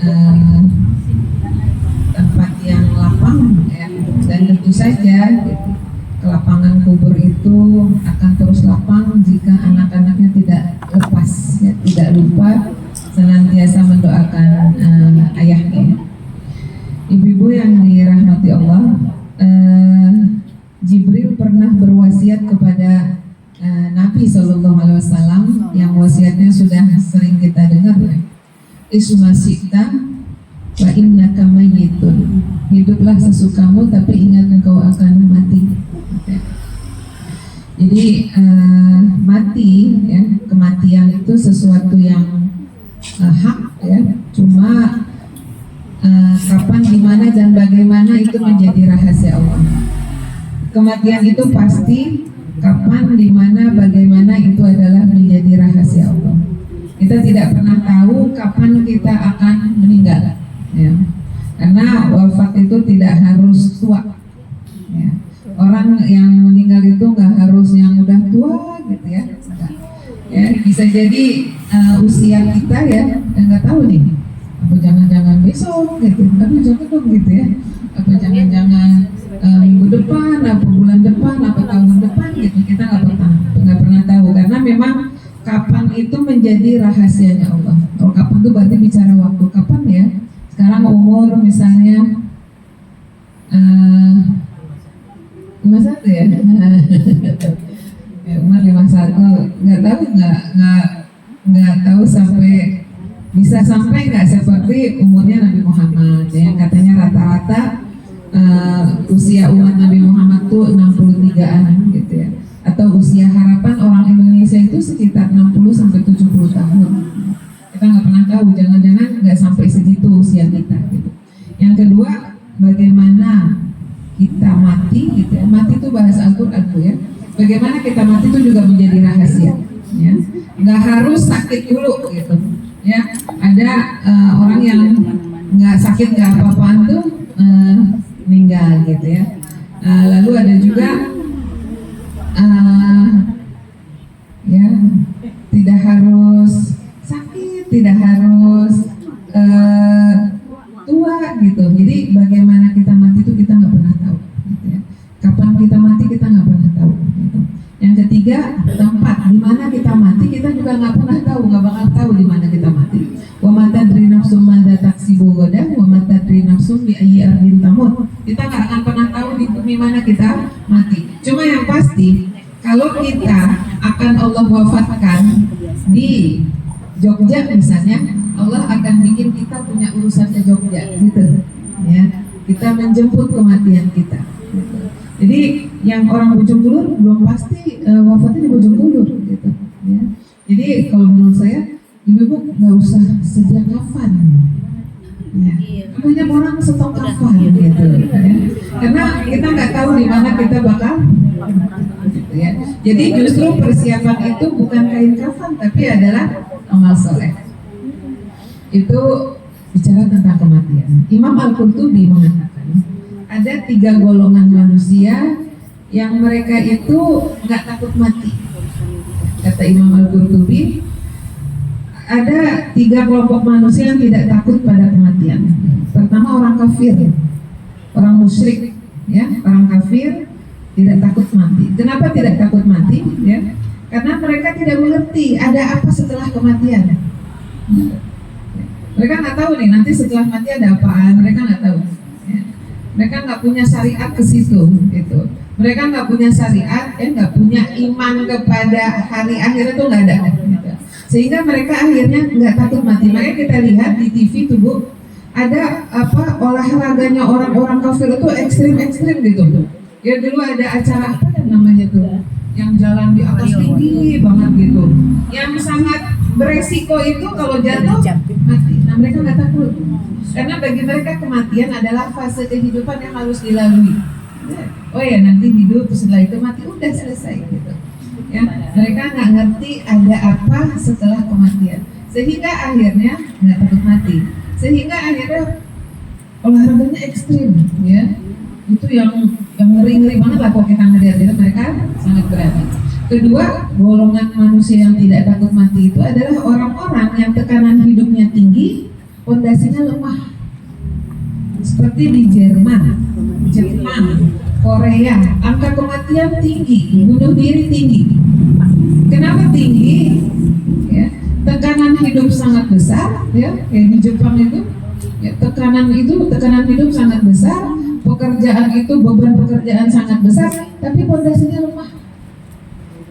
eh, tempat yang lapang ya. Dan tentu saja gitu, kelapangan kubur itu akan terus lapang jika anak-anaknya tidak lepas ya, tidak lupa senantiasa mendoakan ayahnya. Ibu-ibu yang dirahmati Allah, Jibril pernah berwasiat kepada Nabi SAW yang wasiatnya sudah sering kita dengar ya. Isma syi'ta wa innaka mayyitun. Hiduplah sesukamu tapi ingat engkau akan mati. Jadi mati ya, kematian itu sesuatu yang hak ya. Cuma kapan, dimana dan bagaimana itu menjadi rahasia Allah. Kematian itu pasti, kapan, dimana, bagaimana itu adalah menjadi rahasia Allah. Kita tidak pernah tahu kapan kita akan meninggal ya. Karena wafat itu tidak harus tua ya. Orang yang meninggal itu nggak harus yang udah tua gitu ya, ya bisa jadi usia kita ya, nggak tahu nih, apa jangan-jangan besok gitu, tapi jangan dong gitu ya, apa jangan-jangan minggu depan, apa bulan depan, apa tahun depan gitu, kita nggak pernah tahu, karena memang kapan itu menjadi rahasianya Allah. Kalau kapan itu berarti bicara waktu. Kapan ya? Sekarang umur misalnya 51 ya. Umur 51, nggak tahu sampai bisa sampai nggak seperti umurnya Nabi Muhammad ya, yang katanya rata-rata usia umat Nabi Muhammad tuh 63-an gitu ya. Atau usia harapan orang Indonesia itu sekitar 60 sampai 70 tahun. Kita nggak pernah tahu, jangan-jangan nggak sampai segitu usia kita gitu. Yang kedua, bagaimana kita mati gitu ya. Mati itu bahasa Al-Qur'an tuh ya. Bagaimana kita mati itu juga menjadi rahasia ya. Nggak harus sakit dulu gitu ya. Ada orang yang nggak sakit nggak apa-apaan tuh meninggal gitu ya. Lalu ada juga ya, tidak harus sakit, tidak harus tua gitu. Jadi bagaimana kita mati itu kita nggak pernah tahu gitu ya. Kapan kita mati kita nggak pernah tahu gitu. Yang ketiga, tempat di mana kita mati kita juga nggak pernah tahu, nggak bakal tahu di mana kita mati. Wa ma tadri nafsum madza taksibu ghadan wa ma tadri nafsum bi ayyi ardin tamut. Kita nggak akan pernah tahu di bumi mana kita mati. Cuma yang pasti, kalau kita akan Allah wafatkan di Jogja misalnya, Allah akan bikin kita punya urusan ke Jogja gitu ya. Kita menjemput kematian kita gitu. Jadi yang orang Bojongkulur belum pasti wafatnya di Bojongkulur gitu ya. Jadi kalau menurut saya, ibu-ibu nggak usah sejak kafan ya. Banyak orang stok kafan gitu ya. Karena kita nggak tahu di mana kita bakal gitu ya. Jadi justru persiapan itu bukan kain kafan tapi adalah amal soleh. Itu bicara tentang kematian. Imam Al-Qurtubi mengatakan ada 3 golongan manusia yang mereka itu nggak takut mati. Kata Imam Al-Qurtubi, ada 3 kelompok manusia yang tidak takut pada kematian. Pertama, orang kafir, orang musyrik, ya, orang kafir tidak takut mati. Kenapa tidak takut mati? Ya, karena mereka tidak mengerti ada apa setelah kematian. Mereka nggak tahu nih nanti setelah mati ada apaan. Mereka nggak tahu. Ya. Mereka nggak punya syariat ke situ, gitu. Mereka nggak punya syariat, nggak punya iman kepada hari akhir itu nggak ada. Gitu. Sehingga mereka akhirnya nggak takut mati. Makanya kita lihat di TV tuh Bu, ada apa olahraganya orang-orang kafir itu ekstrim gitu. Ya dulu ada acara apa namanya tuh, yang jalan di atas tinggi banget gitu, yang sangat beresiko itu kalau jatuh mati. Nah mereka nggak takut, karena bagi mereka kematian adalah fase kehidupan yang harus dilalui. Oh ya nanti hidup setelah itu mati, udah selesai gitu. Ya, mereka nggak ngerti ada apa setelah kematian, sehingga akhirnya nggak takut mati, sehingga akhirnya olahraganya ekstrim, ya itu yang ngeri banget lah kalau kita ngelihat mereka sangat berani. Kedua, golongan manusia yang tidak takut mati itu adalah orang-orang yang tekanan hidupnya tinggi, pondasinya lemah. Seperti di Jerman, Jepang, Korea, angka kematian tinggi, bunuh diri tinggi. Kenapa tinggi? Ya, tekanan hidup sangat besar, ya, kayak di Jepang itu, ya, tekanan hidup sangat besar, pekerjaan itu beban pekerjaan sangat besar, tapi pondasinya lemah,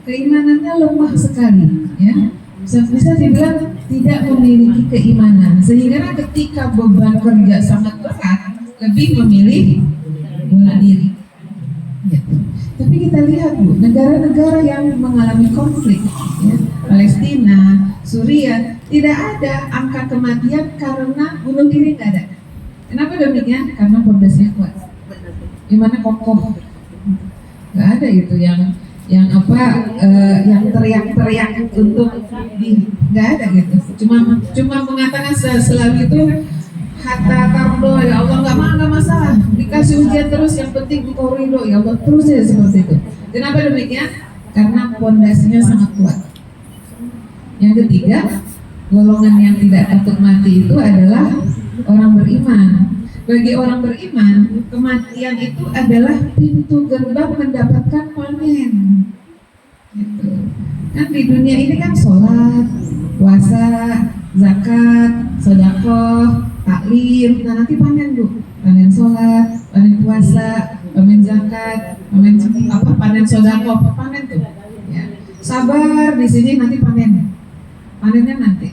keimanannya lemah sekali, ya. Bisa dibilang tidak memiliki keimanan, sehingga ketika beban kerja sangat berat, lebih memilih bunuh diri. Ya. Tapi kita lihat Bu, negara-negara yang mengalami konflik, ya, Palestina, Suriah, tidak ada angka kematian karena bunuh diri, tidak ada. Kenapa demikian? Karena pondasinya kuat, gimana kokoh. Nggak ada itu yang teriak-teriak untuk nggak ada gitu. Cuma mengatakan selalu itu kata tardo, ya Allah nggak masalah, dikasih ujian terus, yang penting engkau ridho ya Allah, terus ya seperti itu. Kenapa demikian? Karena pondasinya sangat kuat. Yang ketiga, golongan yang tidak takut mati itu adalah orang beriman. Bagi orang beriman, kematian itu adalah pintu gerbang mendapatkan panen. Gitu. Kan di dunia ini kan sholat, puasa, zakat, sedekah, taklim, nah nanti panen Bu, panen sholat, panen puasa, panen zakat, panen sedekah, panen tuh. Ya. Sabar di sini nanti panennya nanti.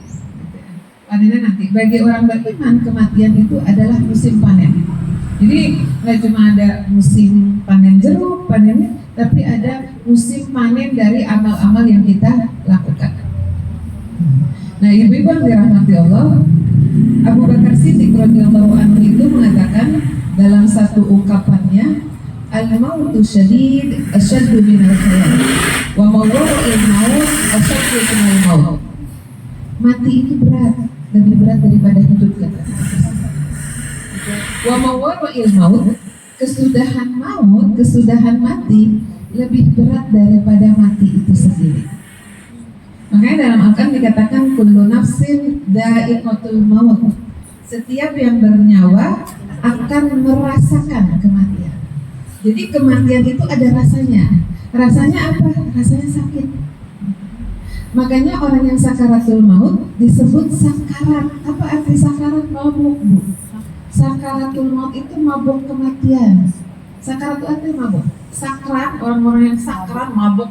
Bagi orang beriman, kematian itu adalah musim panen. Jadi nggak cuma ada musim panen jeruk, panennya, tapi ada musim panen dari amal-amal yang kita lakukan. Nah, ibu-ibu yang dirahmati Allah, Abu Bakar Siddiq radhiyallahu anhu itu mengatakan dalam satu ungkapannya, al-mautu syadid asyaddu minal hayat wa mawra'il maut asyaddu minal maut. Mati itu berat, lebih berat daripada hidup kata. Wa mawra'il maut, kesudahan mati lebih berat daripada mati itu sendiri. Makanya dalam Al-Quran dikatakan kullu nafsin dha'iqatul maut. Setiap yang bernyawa akan merasakan kematian. Jadi kematian itu ada rasanya. Rasanya apa? Rasanya sakit. Makanya orang yang sakaratul maut disebut sakarat. Apa arti sakarat? Mabuk, Bu. Sakaratul maut itu mabuk kematian. Sakarat itu artinya mabuk. Sakrat, orang-orang yang sakrat, mabuk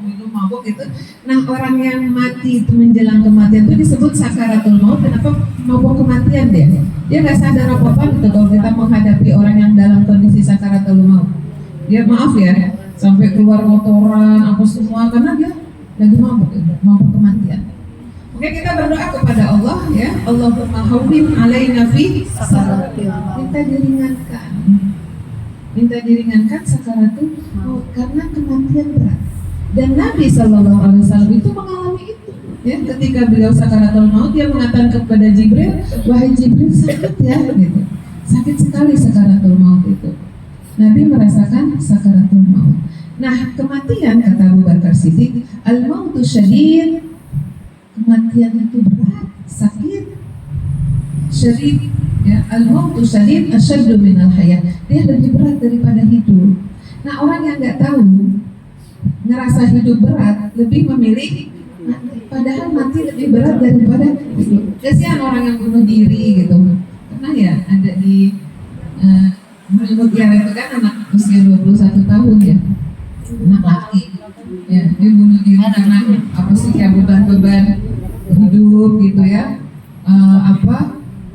itu. Nah, orang yang mati itu menjelang kematian itu disebut sakaratul maut. Kenapa mabuk kematian dia? Dia nggak sadar apa-apa gitu kalau kita menghadapi orang yang dalam kondisi sakaratul maut. Dia maaf ya, sampai keluar kotoran apa semua karena dia lagi mabuk kematian. Oke, kita berdoa kepada Allah ya, Allahumma hawwin alaina fi sakaratil maut. Minta diringankan sakaratul maut karena kematian berat. Dan Nabi SAW itu mengalami itu. Ya, ketika beliau sakaratul maut, dia mengatakan kepada Jibril, wahai Jibril, sakit ya, gitu. Sakit sekali sakaratul maut itu. Nabi merasakan sakaratul maut. Nah, kematian kata Abu Bakar Siddiq, al-mautu syadid, kematian itu berat, sakit, syadid. Ya, al-mautu syadid asyaddu minal hayat. Dia lebih berat daripada hidup. Nah, orang yang nggak tahu ngerasa hidup berat lebih memilih mati. Padahal mati lebih berat daripada hidup. Kasihan orang yang bunuh diri gitu. Karena ya ada di Mutiara itu kan anak usia 21 tahun ya, anak laki. Ya, dia bunuh diri karena apa sih ya, beban-beban hidup gitu ya.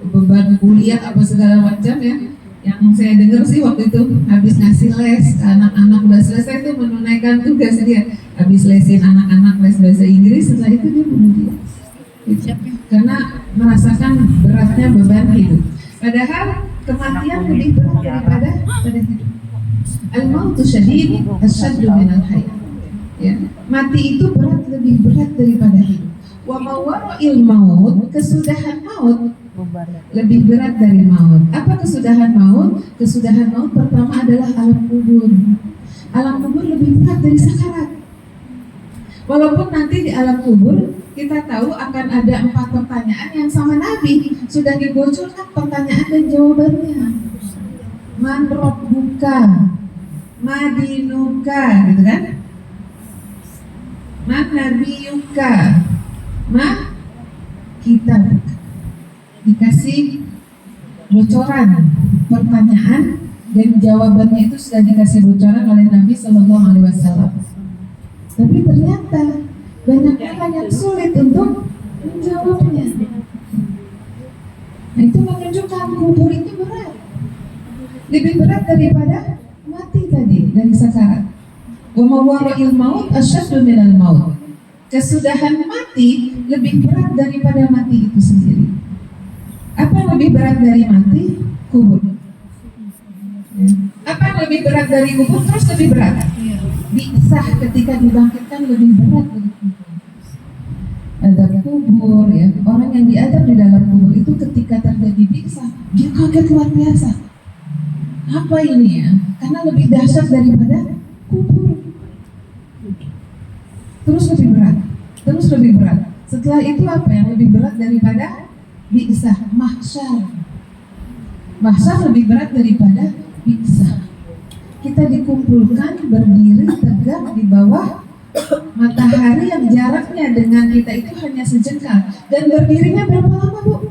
Beban kuliah apa segala macam ya. Yang saya dengar sih waktu itu habis ngasih les ke anak-anak, udah selesai tuh menunaikan tugas dia, habis lesin anak-anak les bahasa Inggris, setelah itu dia bunuh diri gitu. Karena merasakan beratnya beban hidup. Padahal kematian lebih berat daripada hidup. Al-mautu syadid asyaddu minal hayat. Ya, mati itu lebih berat daripada hidup. Wa mawra'il maut, kesudahan maut lebih berat dari maut. Apa kesudahan maut? Kesudahan maut pertama adalah alam kubur. Alam kubur lebih berat dari sakarat. Walaupun nanti di alam kubur kita tahu akan ada 4 pertanyaan yang sama Nabi sudah dibocorkan pertanyaan dan jawabannya. Man rabbuka, ma dinuka, gitu kan? Man nabiyuka, ma kitabuka. Dikasih bocoran pertanyaan dan jawabannya itu sudah dikasih bocoran oleh Nabi Shallallahu Alaihi Wasallam. Tapi ternyata banyak orang yang sulit untuk menjawabnya. Nah, itu menunjukkan kubur itu berat, lebih berat daripada mati tadi dari sakarat. Wa ma wara'il maut asyaddu minal maut. Kesudahan mati lebih berat daripada mati itu sendiri. Apa yang lebih berat dari mati? Kubur. Apa yang lebih berat dari kubur? Terus lebih berat. Bi'sah, ketika dibangkitkan lebih berat dari kubur. Adab kubur, ya. Orang yang diadab di dalam kubur itu ketika terjadi bi'sah, dia kaget luar biasa. Apa ini ya? Karena lebih dahsyat daripada kubur. Terus lebih berat. Terus lebih berat. Setelah itu apa yang lebih berat daripada bi'sah? Mahsyar. Mahsyar lebih berat daripada bi'sah. Kita dikumpulkan berdiri tegak di bawah matahari yang jaraknya dengan kita itu hanya sejengkal. Dan berdirinya berapa lama, Bu?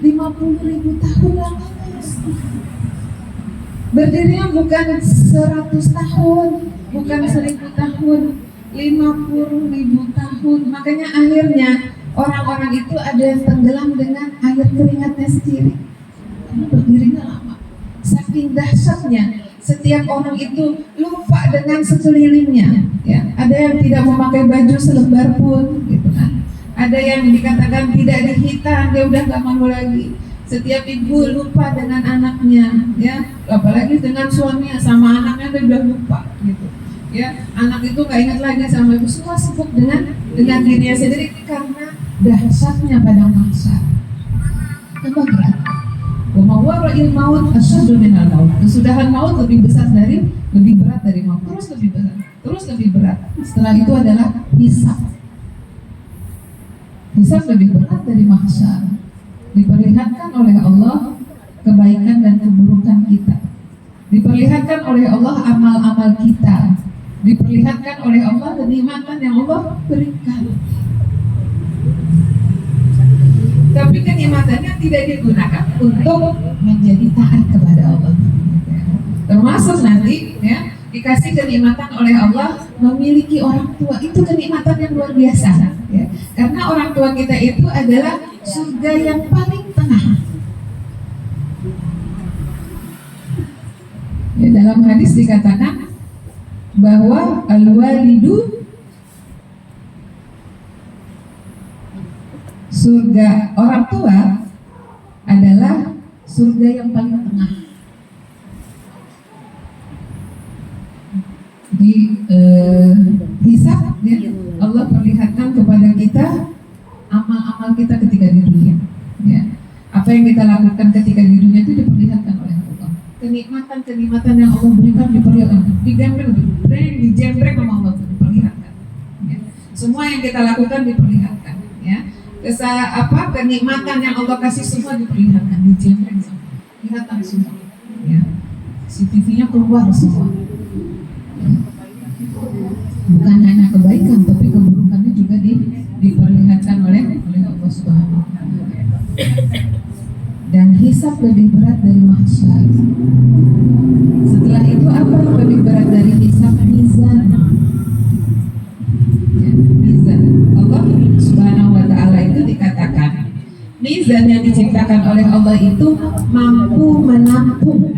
50.000 tahun lamanya. Berdirinya bukan 100 tahun, bukan 1000 tahun, 50.000 tahun. Makanya akhirnya orang-orang itu ada yang tenggelam dengan air keringatnya sendiri. Karena berdirinya lama. Saking dahsyatnya, setiap orang itu lupa dengan sekelilingnya. Ya, ada yang tidak memakai baju selembar pun, gitu kan. Ada yang dikatakan tidak dihitan, dia udah gak mau lagi. Setiap ibu lupa dengan anaknya, ya, apalagi dengan suaminya, sama anaknya dia udah lupa, gitu. Ya, anak itu gak ingat lagi sama ibu, semua sibuk dengan dirinya sendiri karena dahsyatnya pada masa. Apa berat? Wa ma wara'il maut asyaddu minal maut. Kesudahan maut lebih berat dari maut. Terus lebih berat. Terus lebih berat. Setelah itu adalah hisab. Hisab lebih berat dari mahsyar. Diperlihatkan oleh Allah kebaikan dan keburukan kita. Diperlihatkan oleh Allah amal-amal kita. Diperlihatkan oleh Allah kenikmatan yang Allah berikan. Tapi kenikmatannya tidak digunakan untuk menjadi taat kepada Allah. Termasuk nanti, ya, dikasih kenikmatan oleh Allah memiliki orang tua. Itu kenikmatan yang luar biasa, ya. Karena orang tua kita itu adalah surga yang paling tengah. Ya, dalam hadis dikatakan bahwa al-walidu, surga orang tua adalah surga yang paling tengah. Di hisab, ya, Allah perlihatkan kepada kita amal-amal kita ketika di dunia. Ya. Apa yang kita lakukan ketika di dunia itu diperlihatkan oleh Allah. Kenikmatan-kenikmatan yang Allah berikan diperlihatkan, dijembreng sama Allah, diperlihatkan. Ya. Semua yang kita lakukan diperlihatkan. Ya. Kenikmatan yang Allah kasih semua diperlihatkan, dijembreng semua, kelihatan semua. Ya. CCTV-nya keluar semua. Bukan hanya kebaikan, tapi keburukannya juga diperlihatkan oleh Allah Subhanahu wa Ta'ala. Dan hisab lebih berat dari mahsyar. Setelah itu apa yang lebih berat dari hisab? Mizan. Ya, mizan. Allah Subhanahu wa Ta'ala itu dikatakan mizan yang diciptakan oleh Allah itu mampu menampung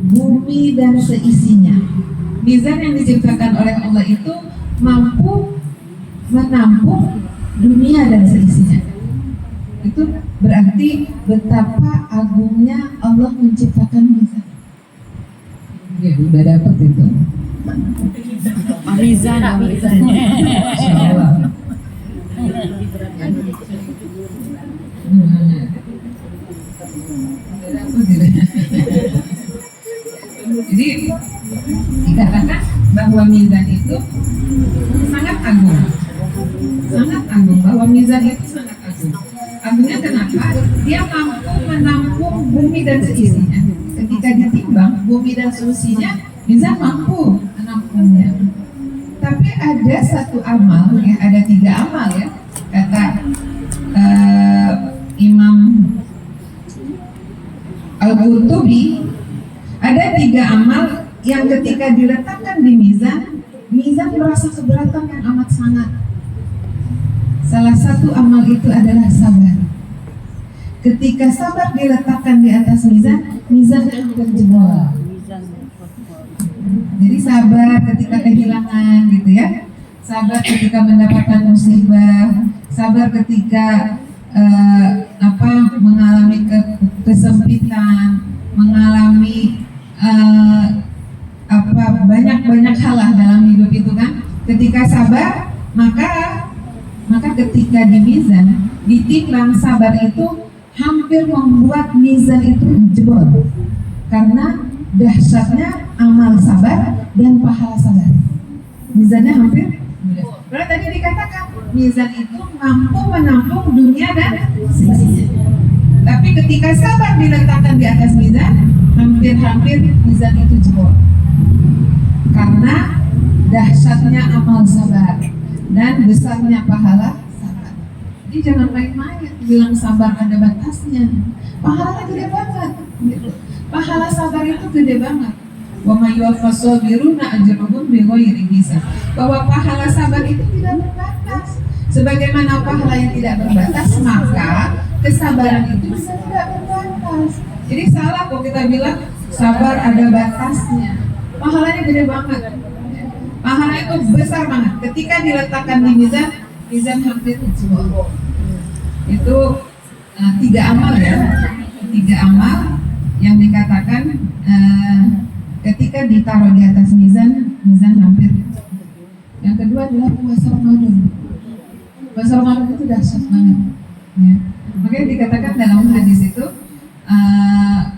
bumi dan seisinya. Mizan yang diciptakan oleh Allah itu mampu menampung dunia dan seisinya. Itu berarti betapa agungnya Allah menciptakan mizan. Ya, udah dapat itu. Mizan. Insyaallah. Jadi dikatakan bahwa mizan itu sangat agung. Artinya kenapa? Dia mampu menampung bumi dan seisinya. Ketika ditimbang bumi dan seisinya, mizan mampu menampungnya. Tapi ada satu amal, ya, ada 3 amal ya, kata Imam Al-Qurtubi, ada 3 amal yang ketika diletakkan di mizan, mizan merasa keberatan yang amat sangat. Salah satu amal itu adalah sabar. Ketika sabar diletakkan di atas mizan, mizan hampir jebol. Jadi sabar ketika kehilangan gitu ya, sabar ketika mendapatkan musibah, sabar ketika mengalami kesempitan, mengalami banyak hal lah dalam hidup itu kan. Ketika sabar, maka ketika di mizan ditimbang sabar itu hampir membuat mizan itu jebol karena dahsyatnya amal sabar dan pahala sabar. Mizannya hampir. Karena tadi dikatakan mizan itu mampu menampung dunia dan seisinya. Tapi ketika sabar diletakkan di atas mizan, hampir mizan itu jebol. Karena dahsyatnya amal sabar dan besarnya pahala sabar. Jadi jangan main-main bilang sabar ada batasnya. Pahalanya gede banget. Gitu. Pahala sabar itu gede banget. Wa may yuwaffas sabiruna ajrahum bighairi hisab. Bahwa pahala sabar itu tidak berbatas. Sebagaimana pahala yang tidak berbatas, maka kesabaran itu bisa tidak berbatas. Jadi salah kalau kita bilang sabar ada batasnya. Pahalanya gede banget. Pahala itu besar banget. Ketika diletakkan di mizan hampir jebol. Itu 3 amal ya. 3 amal yang dikatakan ketika ditaruh di atas mizan hampir. Yang kedua adalah puasa Ramadan. Puasa Ramadan itu dahsyat banget. Ya. Makanya dikatakan dalam hadis itu,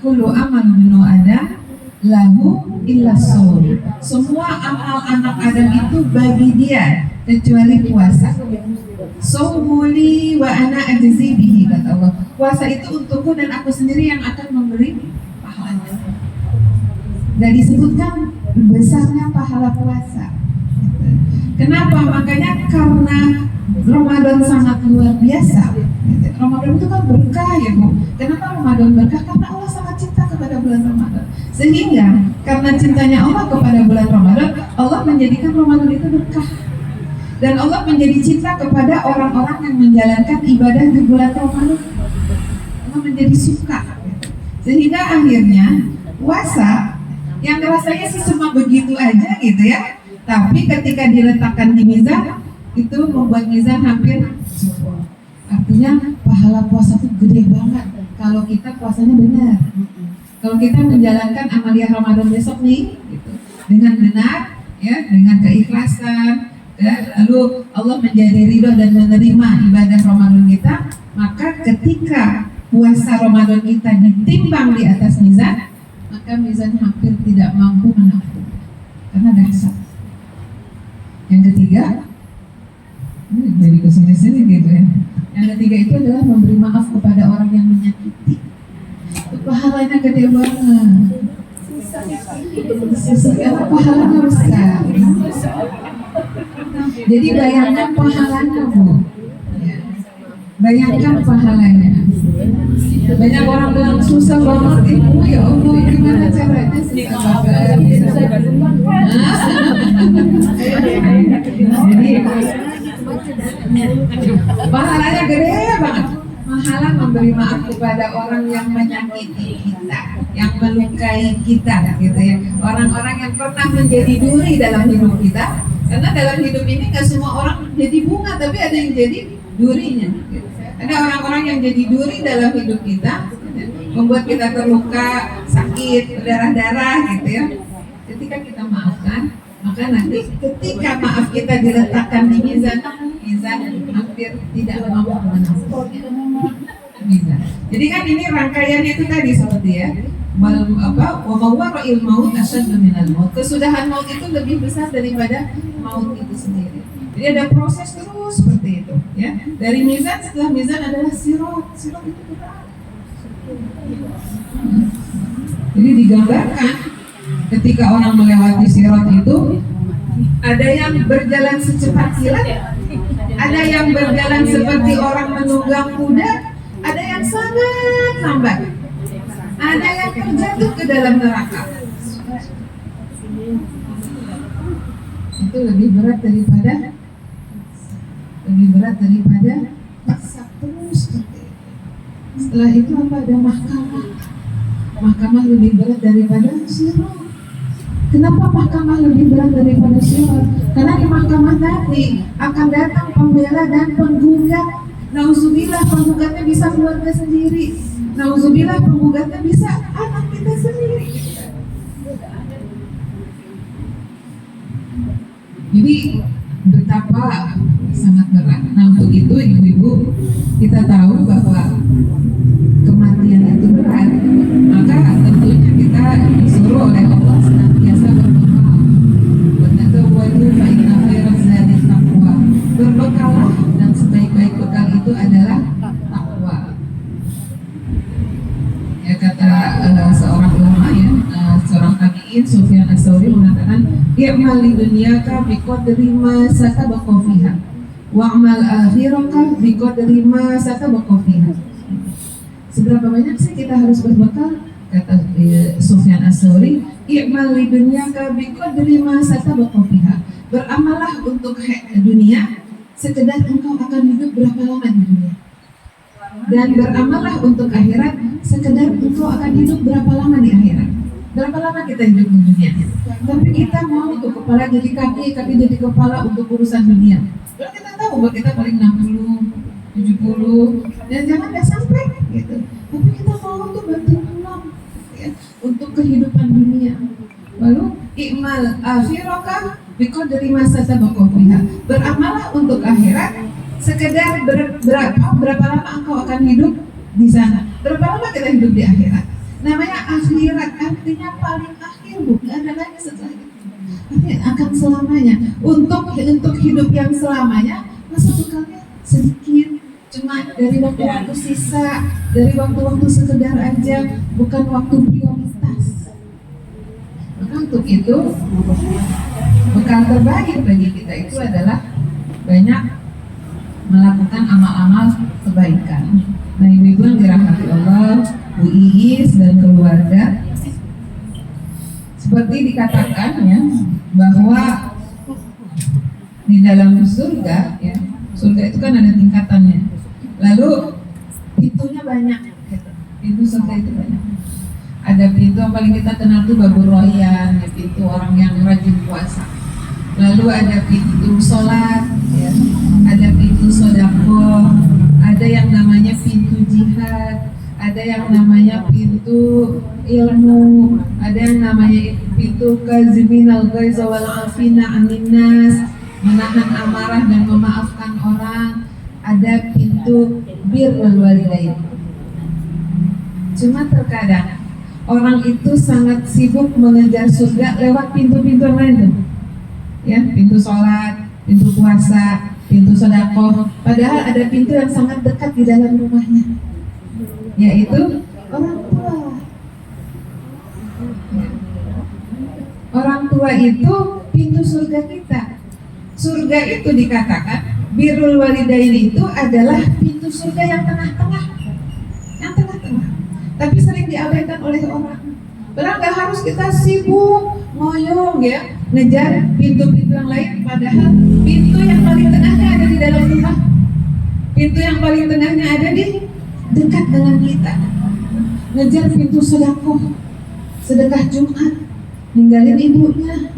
kullu amal ibnu Adam lahu illa shaum. Semua amal anak Adam itu bagi dia kecuali puasa. Shaumuli wa ana ajzi bihi, kata Allah. Puasa itu untukku dan aku sendiri yang akan memberi pahalanya. Dan disebutkan besarnya pahala puasa. Kenapa? Makanya karena Ramadan sangat luar biasa. Ramadan itu kan berkah ya Bu. Kenapa Ramadan berkah? Karena Allah sangat cinta kepada bulan Ramadan. Sehingga karena cintanya Allah kepada bulan Ramadan, Allah menjadikan Ramadan itu berkah. Dan Allah menjadi cinta kepada orang-orang yang menjalankan ibadah di bulan Ramadan. Allah menjadi suka. Sehingga akhirnya puasa yang rasanya sih cuma begitu aja gitu ya. Tapi ketika diletakkan di mizan, itu membuat mizan hampir jebol. Artinya pahala puasa itu gede banget kalau kita puasanya benar. Kalau kita menjalankan amalia Ramadan besok nih gitu, dengan benar ya, dengan keikhlasan ya, lalu Allah menjadi ridho dan menerima ibadah Ramadan kita, maka ketika puasa Ramadan kita ditimbang di atas mizan, maka mizan hampir tidak mampu menampung karena dahsyat. Yang ketiga, jadi kesini-sini gitu ya. Yang ketiga itu adalah memberi maaf kepada orang yang menyakiti. Pahalanya gede banget. Karena pahalanya besar. Jadi bayangkan pahalanya Bu. Bayangkan pahalanya. Banyak orang bilang susah banget Ibu, ya Allah gimana caranya sih? Jadi pahalanya gede banget. Pahala memberi maaf kepada orang yang menyakiti kita, yang melukai kita gitu ya. Orang-orang yang pernah menjadi duri dalam hidup kita. Karena dalam hidup ini gak semua orang jadi bunga, tapi ada yang jadi durinya gitu. Ada orang-orang yang jadi duri dalam hidup kita, membuat kita terluka, sakit, berdarah-darah gitu ya. Ketika kita maafkan, maka nanti ketika maaf kita diletakkan di mizan hampir tidak mampu menampungnya. Jadi kan ini rangkaiannya itu tadi seperti ya, wa mawwara'il maut asyaddu minal maut. Kesudahan maut itu lebih besar daripada maut itu sendiri. Jadi ada proses terus seperti itu, ya. Dari mizan, setelah mizan adalah sirat. Sirat itu berat. Jadi digambarkan ketika orang melewati sirat itu, ada yang berjalan secepat kilat, ada yang berjalan seperti orang menunggang kuda, ada yang sangat lambat, ada yang terjatuh ke dalam neraka. Itu lebih berat daripada paksa terus seperti itu. Setelah itu apa? Ada mahkamah. Mahkamah lebih berat daripada sirat. Kenapa mahkamah lebih berat daripada sirat? Karena di mahkamah tadi akan datang pembela dan penggugat. Nauzubillah, penggugatnya bisa keluarga sendiri. Nauzubillah, penggugatnya bisa anak kita sendiri. Jadi betapa sangat berat. Nah, untuk itu ibu-ibu, kita tahu bahwa kematian itu berat. Maka tentunya kita disuruh oleh Allah senantiasa berbekal. Watazawwadu fa inna khairaz zadi taqwa. Berbekallah, dan sebaik-baik bekal itu adalah takwa. Ya, kata seorang ulama, ya, seorang tabi'in, Sufyan Ats-Tsauri, mengatakan, "I'mal li dunyaka biqadri ma satabaqa fiha, wa'mal akhiraka biqadri ma satabaqa fiha." Seberapa banyak sih kita harus berbekal? Kata Sufyan Ats-Tsauri, "I'mal li dunyaka biqadri ma satabaqa fiha." Beramallah untuk dunia sekedar engkau akan hidup berapa lama di dunia. Dan beramallah untuk akhirat sekedar engkau akan hidup berapa lama di akhirat. Berapa lama kita hidup di dunia? Tapi kita mau untuk kepala jadi kaki, kaki jadi kepala untuk urusan dunia. Kalau kita tahu bahwa kita paling 60, 70, dan jangan nggak sampai gitu. Tapi kita mau untuk bantu ulang, ya, untuk kehidupan dunia. Lalu i'mal akhiraka biqadri ma satabaqa fiha. Beramallah untuk akhirat sekedar berapa lama engkau akan hidup di sana. Berapa lama kita hidup di akhirat? Namanya akhirat, artinya paling akhir, bukan ada lagi setelah itu. Artinya akan selamanya. Untuk hidup yang selamanya, masa bekalnya sedikit, cuma dari waktu-waktu sisa, dari waktu-waktu sekedar aja, bukan waktu prioritas. Maka untuk itu, bekal terbaik bagi kita itu adalah banyak melakukan amal-amal kebaikan. Nah, ibu-ibu yang dirahmati Allah, Bu Iis dan keluarga, seperti dikatakan, ya, bahwa di dalam surga, ya, surga itu kan ada tingkatannya. Lalu pintunya banyak, gitu. Pintu surga itu banyak. Ada pintu yang paling kita kenal tuh Babur Royan, ya, pintu orang yang rajin puasa. Lalu ada pintu sholat, ya, ada pintu sodako, ada yang namanya pintu jihad, ada yang namanya pintu ilmu, ada yang namanya pintu kaziminal ghaiza wal afina anin nas, menahan amarah dan memaafkan orang. Ada pintu birrul walidain. Cuma terkadang orang itu sangat sibuk mengejar surga lewat pintu-pintu yang lain tuh. Ya, pintu sholat, pintu puasa, pintu sedekah. Padahal ada pintu yang sangat dekat di dalam rumahnya, yaitu orang tua. Orang tua itu pintu surga kita. Surga itu dikatakan birrul walidain itu adalah pintu surga yang tengah-tengah, tapi sering diabaikan oleh orang. Padahal nggak harus kita sibuk ngoyong, ya, ngejar pintu-pintu yang lain. Padahal pintu yang paling tengahnya ada di dalam rumah. Pintu yang paling tengahnya ada di dekat dengan kita. Ngejar pintu sedekah Jumat, ninggalin ibunya,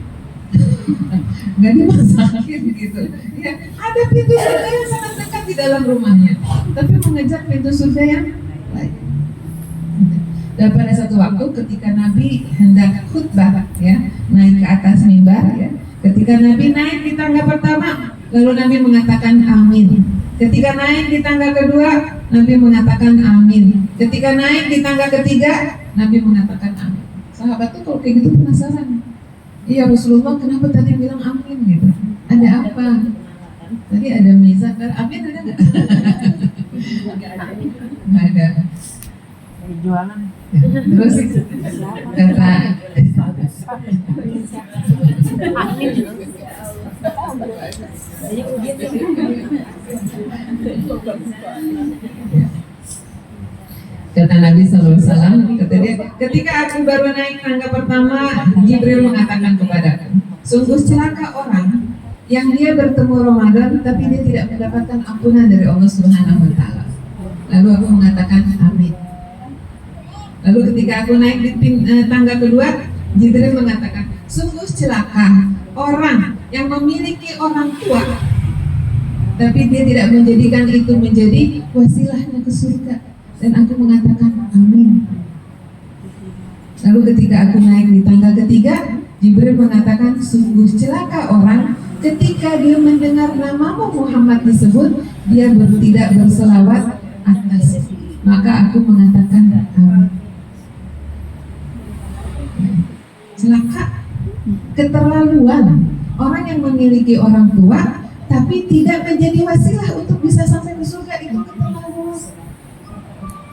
nggak dimasakin gitu. Ya, ada pintu surga yang sangat dekat di dalam rumahnya, tapi mengejar pintu surga yang lain. Dan pada satu waktu ketika Nabi hendak khutbah, ya, naik ke atas mimbar, ya, ketika Nabi naik di tangga pertama, lalu Nabi mengatakan amin. Ketika naik di tangga kedua, Nabi mengatakan amin. Ketika naik di tangga ketiga, Nabi mengatakan amin. Sahabat tuh kalau kayak gitu penasaran. Iya Rasulullah, kenapa tadi bilang amin gitu? Ada apa? Tadi ada mizan, amin ada nggak? Nggak ada. Jualan. Terus kata kata Nabi SAW, kata dia, ketika aku baru naik tangga pertama, Jibril mengatakan kepadaku, sungguh celaka orang yang dia bertemu Ramadan tapi dia tidak mendapatkan ampunan dari Allah Subhanahu wa taala. Lalu aku mengatakan amin. Lalu ketika aku naik di tangga kedua, Jibril mengatakan, sungguh celaka orang yang memiliki orang tua tapi dia tidak menjadikan itu menjadi wasilahnya ke surga. Dan aku mengatakan amin. Lalu ketika aku naik di tangga ketiga, Jibril mengatakan, sungguh celaka orang ketika dia mendengar namamu Muhammad disebut, dia tidak berselawat atas. Maka aku mengatakan amin. Celaka, keterlaluan orang yang memiliki orang tua tapi tidak menjadi wasilah untuk bisa sampai ke surga, itu keterlaluan.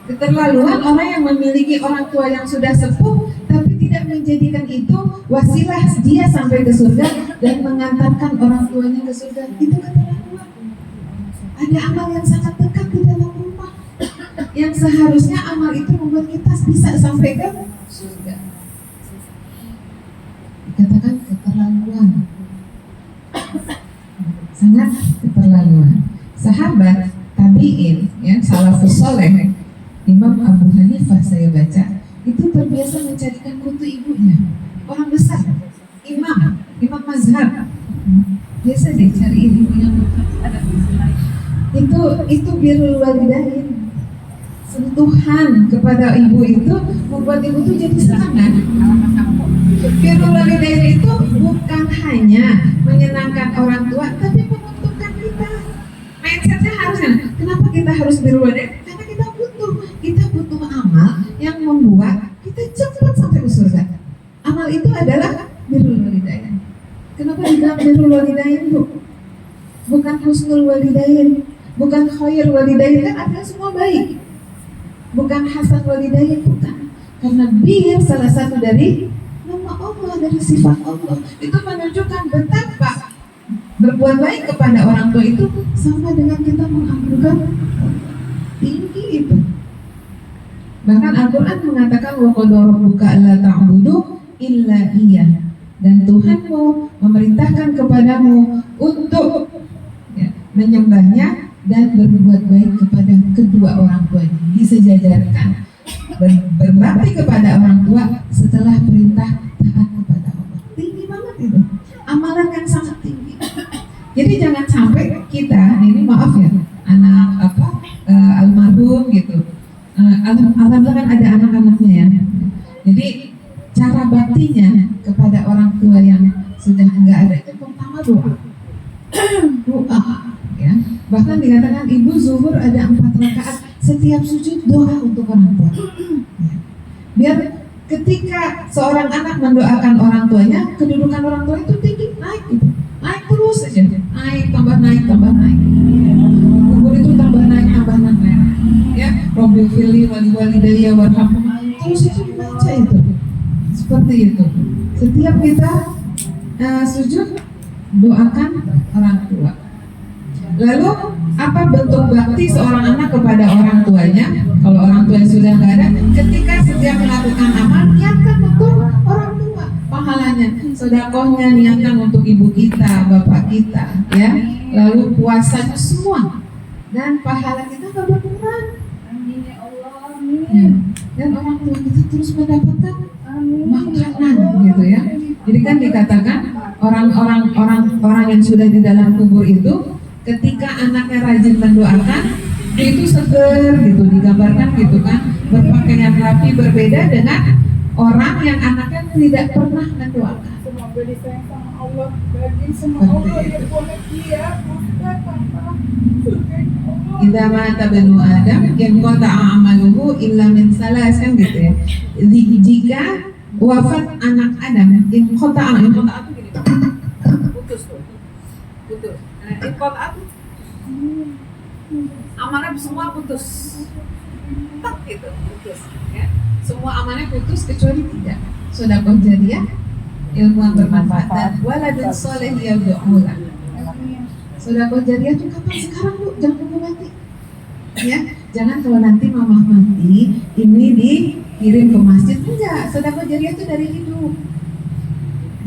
Keterlaluan orang yang memiliki orang tua yang sudah sepuh tapi tidak menjadikan itu wasilah dia sampai ke surga dan mengantarkan orang tuanya ke surga, itu keterlaluan. Ada amal yang sangat dekat di dalam rumah yang seharusnya amal itu membuat kita bisa sampai ke surga. Dikatakan keterlaluan, sangat keterlaluan. Sahabat tabi'in, ya, salafus saleh, Imam Abu Hanifah saya baca, itu terbiasa mencarikan kutu ibunya. Orang besar, imam mazhab, biasa deh cari ibu yang ada. Itu birrul walidain, sentuhan kepada ibu itu membuat ibu itu jadi semangat. Birrul walidain itu bukan hanya menyenangkan orang tua, tapi menguntungkan kita. Mindsetnya harusnya, kenapa kita harus birrul walidain? Karena kita butuh amal yang membuat kita cepat sampai ke surga. Amal itu adalah birrul walidain. Kenapa dibilang birrul walidain, Bu? Bukan husnul walidain, bukan khair walidain, kan artinya semua baik. Bukan hasan walidain, bukan. Karena bir salah satu dari nama Allah, dari sifat Allah. Itu menunjukkan betapa berbuat baik kepada orang tua itu sama dengan kita mengagungkan tinggi itu. Bahkan Al-Quran mengatakan wa qada rabbuka alla ta'budu illa iyyah, dan Tuhanmu memerintahkan kepadamu untuk menyembahnya dan berbuat baik kepada kedua orang tuanya, disejajarkan berbakti kepada orang tua setelah perintah taat kepada Allah. Tinggi banget itu, amalan yang sangat tinggi. Jadi jangan sampai kita ini, maaf ya, anak almarhum gitu, alhamdulillah kan ada anak-anaknya ya. Jadi cara baktinya kepada orang tua yang sudah enggak ada itu pertama doa, ya. Bahkan dikatakan ibu zuhur ada 4 rakaat, setiap sujud doa untuk orang tua. Ya. Biar ketika seorang anak mendoakan orang tuanya, kedudukan orang tua itu tinggi, naik gitu, naik terus saja, naik tambah naik. Kubur itu tambah naik. Ya, Rabbil firli wali walidayya warhamhuma, terus itu dibaca itu. Seperti itu. Setiap kita sujud, doakan orang tua. Lalu apa bentuk bakti seorang anak kepada orang tuanya? Kalau orang tua yang sudah nggak ada, ketika setiap melakukan amal, niatkan untuk orang tua pahalanya. Sedekahnya niatkan untuk ibu kita, bapak kita, ya. Lalu puasanya semua, dan pahala kita nggak berkurang. Amin ya Allah. Amin. Dan orang tua kita terus mendapatkan makanan, gitu ya. Jadi kan dikatakan orang yang sudah di dalam kubur itu, ketika anaknya rajin mendoakan, dia itu seger gitu, digambarkan gitu kan, berpakaian rapi, berbeda dengan orang yang anaknya tidak pernah mendoakan. Semoga disayang sama Allah, bagi sama Allah yang boleh dia bukan tanpa surga Allah. Idza mata banu Adam inqata'a amaluhu illa min salas, kan gitu ya. Jika wafat anak Adam, inqata'a itu gini, putus. import aku amanah semua putus, tak gitu putus ya. Semua amanah putus kecuali 3, sedekah jariyah, ilmu yang bermanfaat, dan waladun soleh yad'u lah. Sedekah jariyah itu kapan? Sekarang Bu, jangan tunggu mati ya. Jangan kalau nanti mamah mati ini dikirim ke masjid, enggak. Sedekah jariyah itu dari hidup.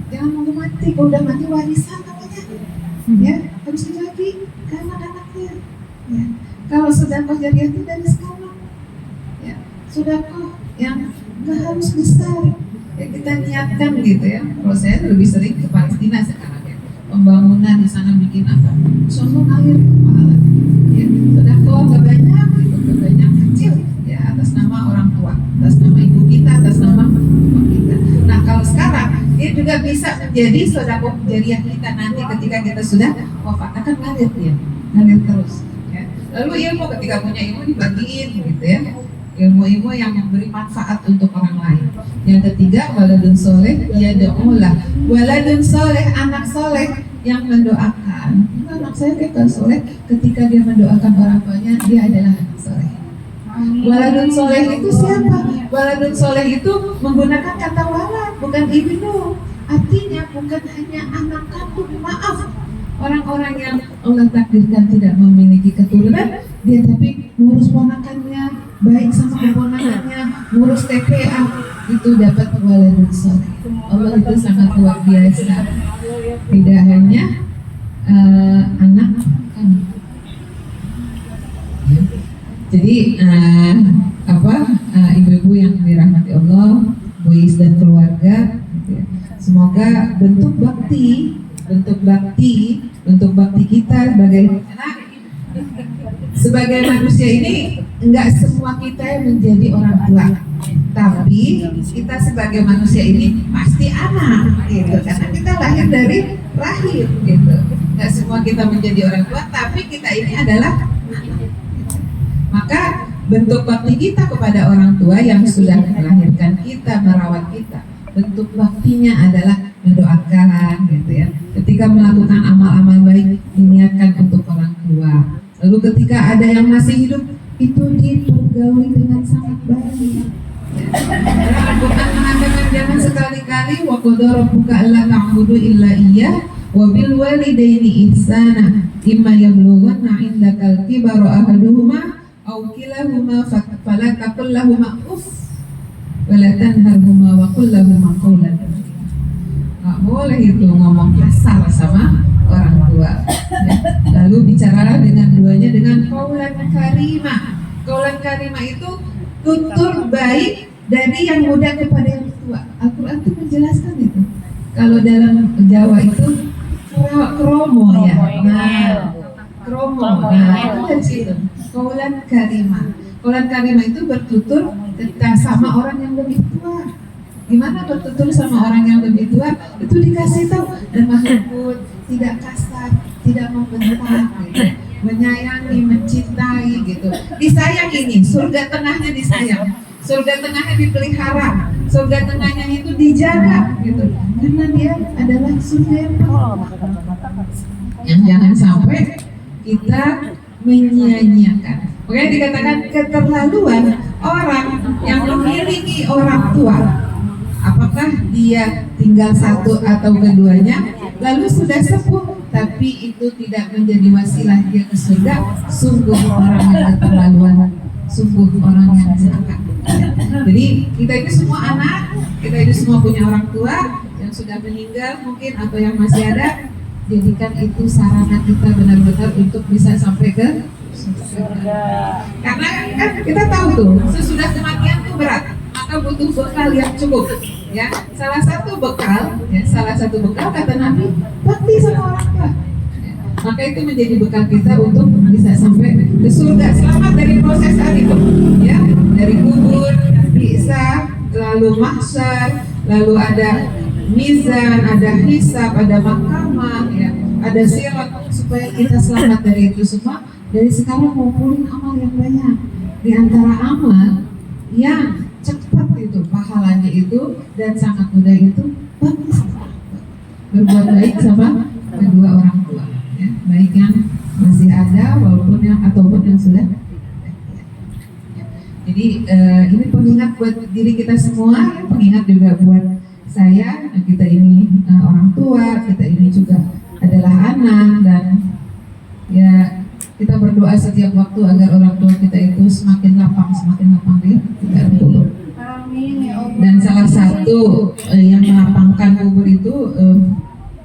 Jangan nunggu mati, kalau udah mati warisan namanya ya, harus dibagi ke anak-anaknya ya. Kalau sedekah jariyah itu dari sekarang ya, sedekah yang nggak harus besar ya, kita niatkan gitu ya. Kalau saya lebih sering ke Palestina sekarang ya, pembangunan di sana bikin apa, sono air pahala ya. Sedekah nggak banyak gitu, nggak banyak, kecil ya, atas nama orang tua, atas nama ibu kita, atas nama bapak kita. Nah kalau sekarang dia juga bisa menjadi sedekah jariyah kita nanti ketika kita sudah wafat, akan ngalir dia, ngalir terus ya. Lalu ilmu, ketika punya ilmu dibagiin gitu ya, ilmu-ilmu yang memberi manfaat untuk orang lain. Yang ketiga, waladun soleh yad'u lah. Waladun soleh, anak soleh yang mendoakan. Anak saya kayak soleh, ketika dia mendoakan orang tuanya, dia adalah anak soleh. Waladun soleh itu siapa? Waladun soleh itu menggunakan kata walad, bukan ibnu. Artinya bukan hanya anak kandung, maaf. Orang-orang yang Allah takdirkan tidak memiliki keturunan, dia tapi ngurus ponakannya, baik sama keponakannya, ngurus TPA, itu dapat waladun soleh. Allah itu sangat luar biasa. Tidak hanya anak kan. Jadi ibu-ibu yang dirahmati Allah, Bu Is dan keluarga, gitu ya. Semoga bentuk bakti kita sebagai manusia ini, enggak semua kita yang menjadi orang tua, tapi kita sebagai manusia ini pasti anak gitu, karena kita lahir dari rahim gitu. Enggak semua kita menjadi orang tua, tapi kita ini adalah anak. Maka bentuk bakti kita kepada orang tua yang sudah melahirkan kita, merawat kita, bentuk baktinya adalah mendoakan gitu ya. Ketika melakukan amal-amal baik, diniatkan untuk orang tua. Lalu ketika ada yang masih hidup, itu dipergauli dengan sangat baik. Al-Quran mengatakan jangan sekali-kali wa qadara rabbuka alla ta'budu illa iyyah wa bil walidaini ihsana imma yablughanna 'indakal kibara ahaduhuma aw kilahuma fala taqul lahumā uff wa la tanharhumā wa qul lahumā qawlan. Nggak boleh itu ngomong kasar sama orang tua ya. Lalu bicaralah dengan duanya dengan qaulan karimah. Qaulan karimah itu tutur baik dari yang muda kepada yang tua. Al-Quran itu menjelaskan itu. Kalau dalam Jawa itu kromo ya. Nah, kromo. Nah, itu dari situ. Qaulan karimah. Qaulan karimah itu bertutur sama orang yang lebih tua. Gimana bertutur sama orang yang lebih tua? Itu dikasih tahu, dan makhluk tidak kasar, tidak membentak, gitu. Menyayangi, mencintai, gitu. Disayang ini, surga tengahnya disayang, surga tengahnya dipelihara, surga tengahnya itu dijaga, gitu. Karena dia adalah surga yang penuh. Yang jangan sampai kita menyia-nyiakan. Makanya dikatakan keterlaluan orang yang memiliki orang tua. Apakah dia tinggal satu atau keduanya, lalu sudah sepuh, tapi itu tidak menjadi wasilah dia ke surga. Sungguh orang yang keterlaluan, sungguh orang yang celaka. Jadi kita itu semua anak, kita itu semua punya orang tua yang sudah meninggal mungkin atau yang masih ada. Jadikan itu sarana kita benar-benar untuk bisa sampai ke surga. Karena kan kita tahu tuh, sesudah kematian itu berat, maka butuh bekal yang cukup. Ya, salah satu bekal kata Nabi, bakti sama orang tua. Ya, maka itu menjadi bekal kita untuk bisa sampai ke surga, selamat dari proses tadi tuh. Ya, dari kubur, bisa, lalu mahsyar, lalu ada mizan, ada hisab, ada mahkamah, ya, ada sirat, supaya kita selamat dari itu semua. Dari sekarang ngumpulin amal yang banyak. Di antara amal yang cepat itu pahalanya itu dan sangat mudah itu, berbuat baik sama kedua orang tua, ya, baik baik yang masih ada walaupun ataupun yang sudah. Jadi ini pengingat buat diri kita semua, pengingat juga buat saya. Kita ini orang tua, kita ini juga adalah anak, dan ya kita berdoa setiap waktu agar orang tua kita itu semakin lapang dia tidak kubur. Amin ya Allah. Dan salah satu yang melapangkan kubur itu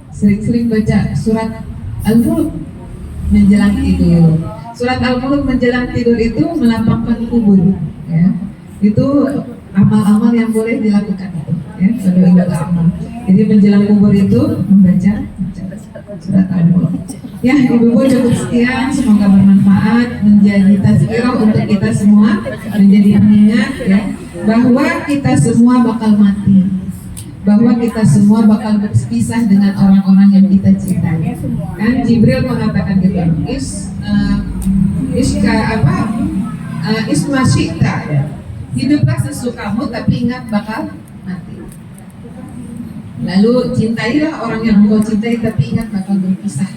sering-sering baca surat Al-Mulk menjelang tidur. Surat Al-Mulk menjelang tidur itu melapangkan kubur, ya. Itu amal-amal yang boleh dilakukan itu, ya, pada amal. Jadi menjelang kubur itu membaca surat Al-Mulk. Ya, ibu-ibu cukup sekian, semoga bermanfaat, menjadi tazkirah untuk kita semua, menjadi pengingat ya, bahwa kita semua bakal mati, bahwa kita semua bakal berpisah dengan orang-orang yang kita cintai. Kan Jibril mengatakan gitu, ismasyikta, hiduplah sesukamu tapi ingat bakal mati. Lalu cintailah orang yang engkau cintai tapi ingat bakal berpisah.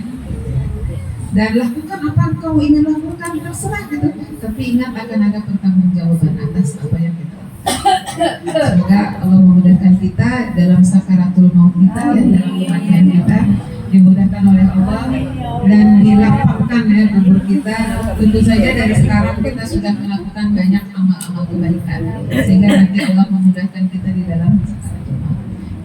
Dan lakukan apa engkau ingin lakukan, terserah gitu, tapi ingat akan ada pertanggungjawaban atas apa yang kita lakukan. Semoga Allah memudahkan kita dalam sakaratul maut kita, ya, dalam kematian kita dimudahkan oleh Allah dan dilapangkan ya kubur kita. Tentu saja dari sekarang kita sudah melakukan banyak amal-amal kebaikan, sehingga nanti Allah memudahkan kita di dalam sakaratul maut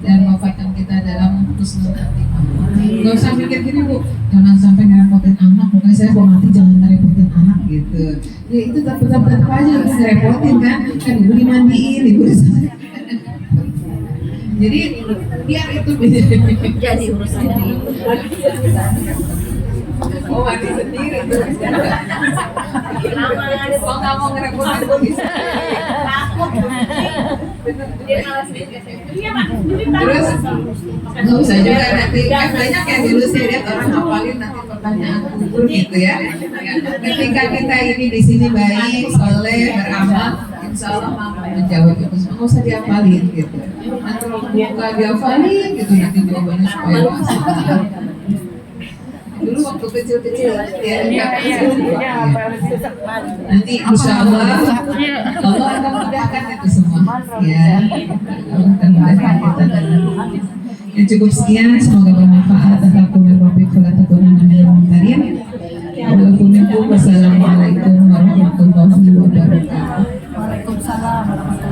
dan wafatkan kita dalam husnul khatimah. Gak usah mikir gini Bu, jangan sampai ngerepotin anak, pokoknya saya mau mati jangan ngerepotin anak gitu. Ya itu tetap aja harus ngerepotin kan ibu dimandiin, ibu jadi biar itu Jadi urusan oh mati sendiri tuh. Kalau nggak mau ngerepotin tuh bisa. Terus nggak usah juga nanti, kan banyak yang dulu saya lihat orang hafalin nanti pertanyaan kubur gitu ya. Ketika kita ini di sini baik, soleh, beramal, insya Allah mampu menjawab itu semua. Nggak usah dihafalin gitu. Nanti kalau nggak dihafalin gitu nanti jawabannya supaya masuk. Dulu waktu kecil-kecil ya, nanti insya Allah Allah akan mudahkan itu semua ya, Allah akan mudahkan kita. Ya cukup sekian, semoga bermanfaat. Wassalamualaikum warahmatullahi wabarakatuh. Waalaikumsalam.